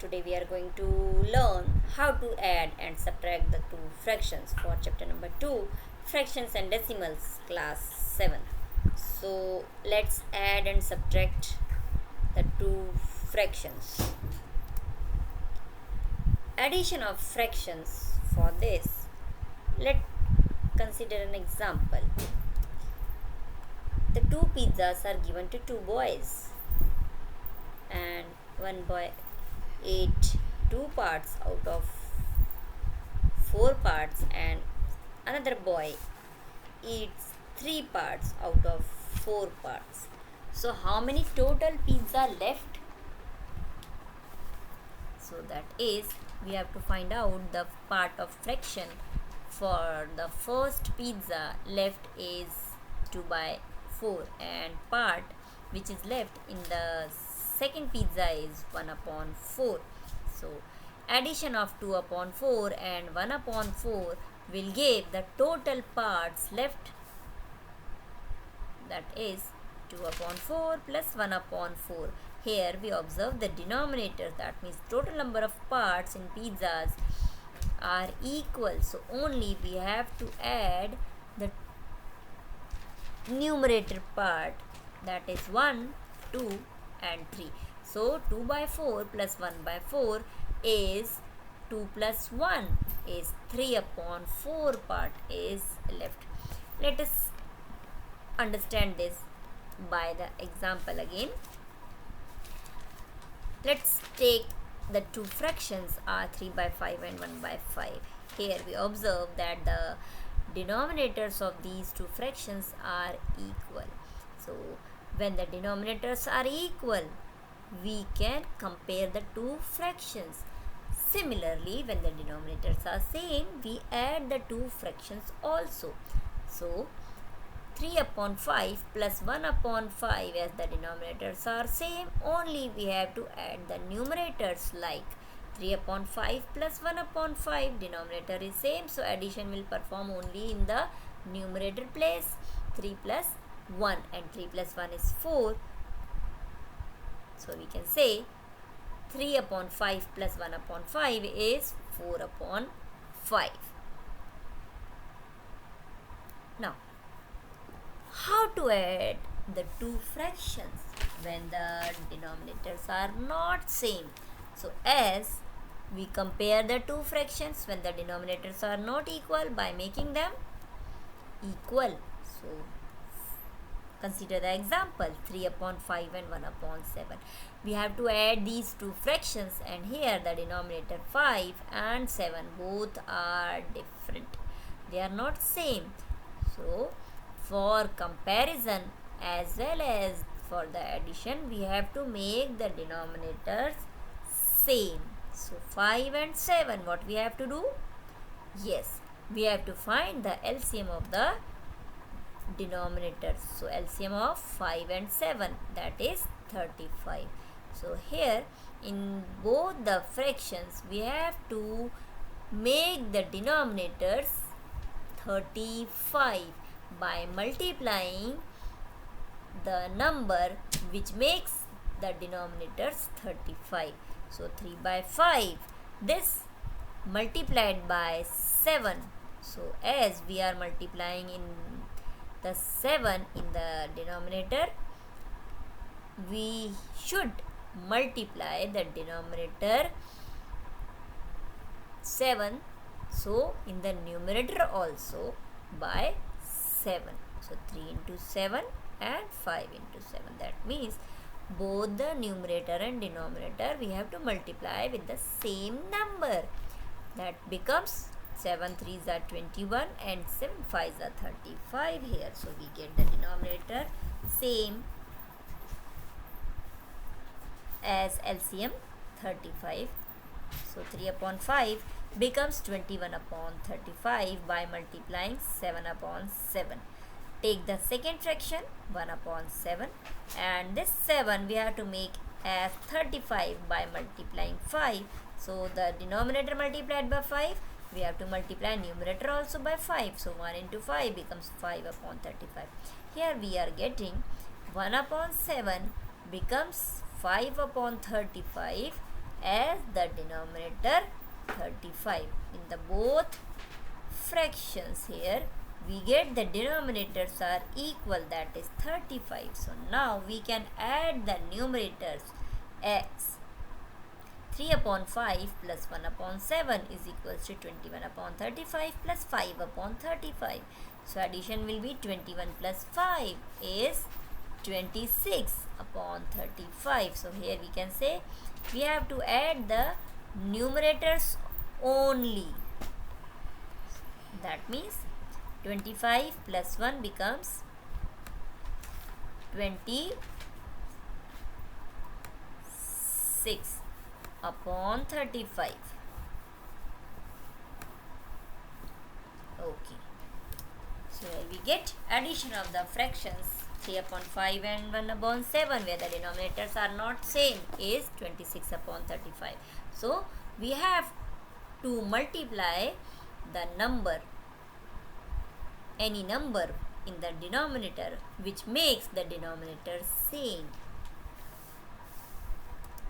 Today we are going to learn how to add and subtract the two fractions for chapter number 2, fractions and decimals, class 7. So let's add and subtract the two fractions. Addition of fractions. For this, let's consider an example. The two pizzas are given to two boys, and one boy ate two parts out of four parts, and another boy eats three parts out of four parts. So how many total pizza left? So that is, we have to find out the part of fraction. For the first pizza, left is 2 by 4, and part which is left in the second pizza is 1 upon 4. So addition of 2 upon 4 and 1 upon 4 will give the total parts left, that is 2 upon 4 plus 1 upon 4. Here we observe the denominator, that means total number of parts in pizzas are equal, so only we have to add the numerator part, that is 1, 2 and 3. So 2 by 4 plus 1 by 4 is 2 plus 1 is 3 upon 4 part is left. Let us understand this by the example again. Let's take the two fractions are 3 by 5 and 1 by 5. Here we observe that the denominators of these two fractions are equal. So when the denominators are equal, we can compare the two fractions. Similarly, when the denominators are same, we add the two fractions also. So 3 upon 5 plus 1 upon 5, as the denominators are same, only we have to add the numerators, like 3 upon 5 plus 1 upon 5, denominator is same, so addition will perform only in the numerator place. 3 plus 1 and 3 plus 1 is 4. So we can say 3 upon 5 plus 1 upon 5 is 4 upon 5. Now, how to add the two fractions when the denominators are not same? So as we compare the two fractions when the denominators are not equal by making them equal. So consider the example 3 upon 5 and 1 upon 7. We have to add these two fractions, and here the denominator 5 and 7 both are different. They are not same. So for comparison as well as for the addition, we have to make the denominators same. So 5 and 7, what we have to do? Yes, we have to find the LCM of the denominators. So LCM of 5 and 7, that is 35. So here in both the fractions, we have to make the denominators 35 by multiplying the number which makes the denominators 35. So 3 by 5, this multiplied by 7. So as we are multiplying in the 7 in the denominator, we should multiply the denominator 7, so in the numerator also by 7. So 3 into 7 and 5 into 7. That means both the numerator and denominator we have to multiply with the same number. That becomes 7 3s are 21 and 7 5s are 35 here. So we get the denominator same as LCM 35. So 3 upon 5 becomes 21 upon 35 by multiplying 7 upon 7. Take the second fraction 1 upon 7, and this 7 we have to make as 35 by multiplying 5. So the denominator multiplied by 5, we have to multiply numerator also by 5. So 1 into 5 becomes 5 upon 35. Here we are getting 1 upon 7 becomes 5 upon 35, as the denominator 35. In the both fractions here, we get the denominators are equal, that is 35. So now we can add the numerators as 3 upon 5 plus 1 upon 7 is equals to 21 upon 35 plus 5 upon 35. So addition will be 21 plus 5 is 26 upon 35. So here we can say we have to add the numerators only. That means 25 plus 1 becomes 26 upon 35. Okay. So here we get addition of the fractions 3 upon 5 and 1 upon 7, where the denominators are not same, is 26 upon 35. So we have to multiply the number, any number in the denominator which makes the denominator same.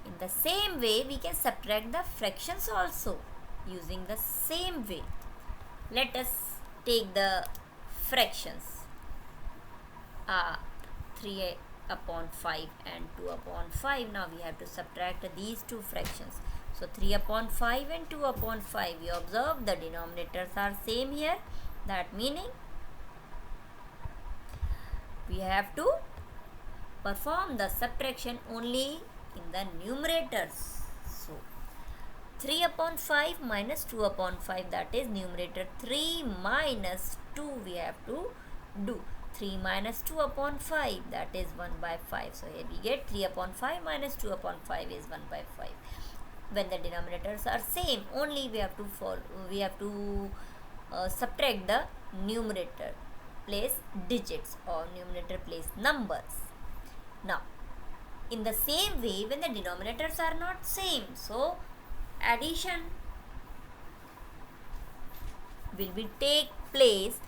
In the same way, we can subtract the fractions also using the same way. Let us take the fractions 3 upon 5 and 2 upon 5. Now we have to subtract these two fractions. So 3 upon 5 and 2 upon 5. You observe the denominators are same here. That meaning we have to perform the subtraction only in the numerators. So 3 upon 5 minus 2 upon 5, that is numerator 3 minus 2 we have to do. 3 minus 2 upon 5, that is 1 by 5. So here we get 3 upon 5 minus 2 upon 5 is 1 by 5. When the denominators are same, only we have to subtract the numerator place digits or numerator place numbers. Now in the same way, when the denominators are not same, so addition will be take place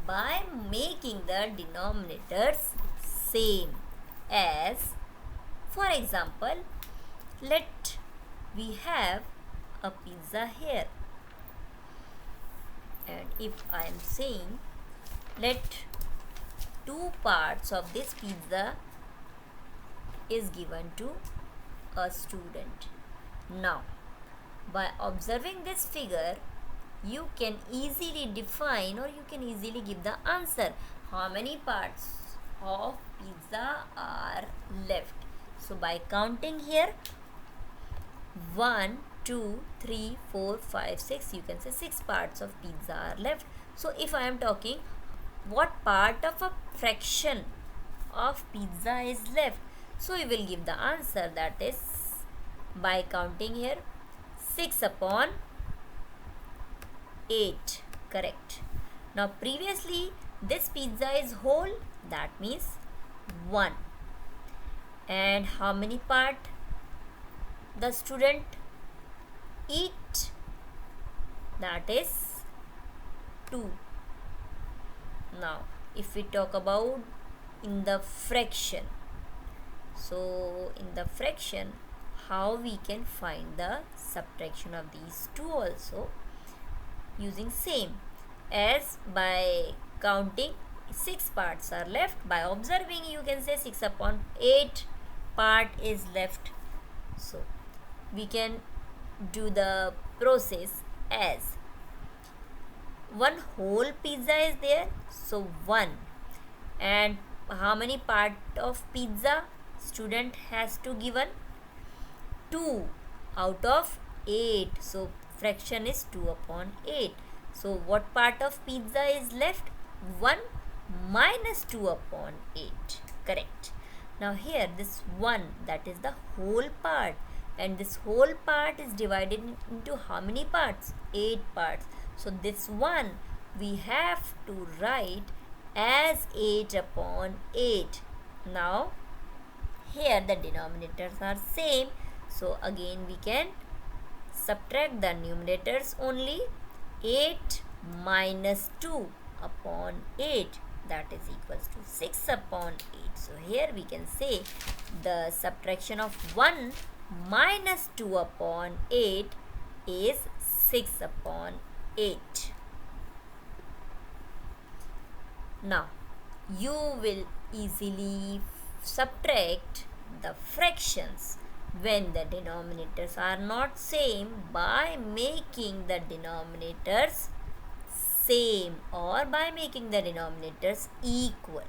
by making the denominators same. As for example, let we have a pizza here, and if I am saying let 2 parts of this pizza is given to a student. Now by observing this figure, you can easily define or you can easily give the answer how many parts of pizza are left. So by counting here 1, 2, 3, 4, 5, 6, you can say 6 parts of pizza are left. So if I am talking what part of a fraction of pizza is left, so you will give the answer, that is by counting here 6 upon 8. Correct. Now previously this pizza is whole, that means 1. And how many part the student eat? That is 2. Now if we talk about in the fraction, so in the fraction how we can find the subtraction of these two also, using same as by counting 6 parts are left. By observing, you can say 6 upon 8 part is left. So we can do the process as 1 whole pizza is there, so 1, and how many part of pizza student has to given? 2 out of 8. So fraction is 2 upon 8. So what part of pizza is left? 1 minus 2 upon 8. Correct. Now here this 1, that is the whole part, and this whole part is divided into how many parts? 8 parts. So this 1 we have to write as 8 upon 8. Now here the denominators are same, so again we can subtract the numerators only. 8 minus 2 upon 8, that is equals to 6 upon 8. So here we can say the subtraction of 1 minus 2 upon 8 is 6 upon 8. Now, you will easily subtract the fractions when the denominators are not same by making the denominators same or by making the denominators equal.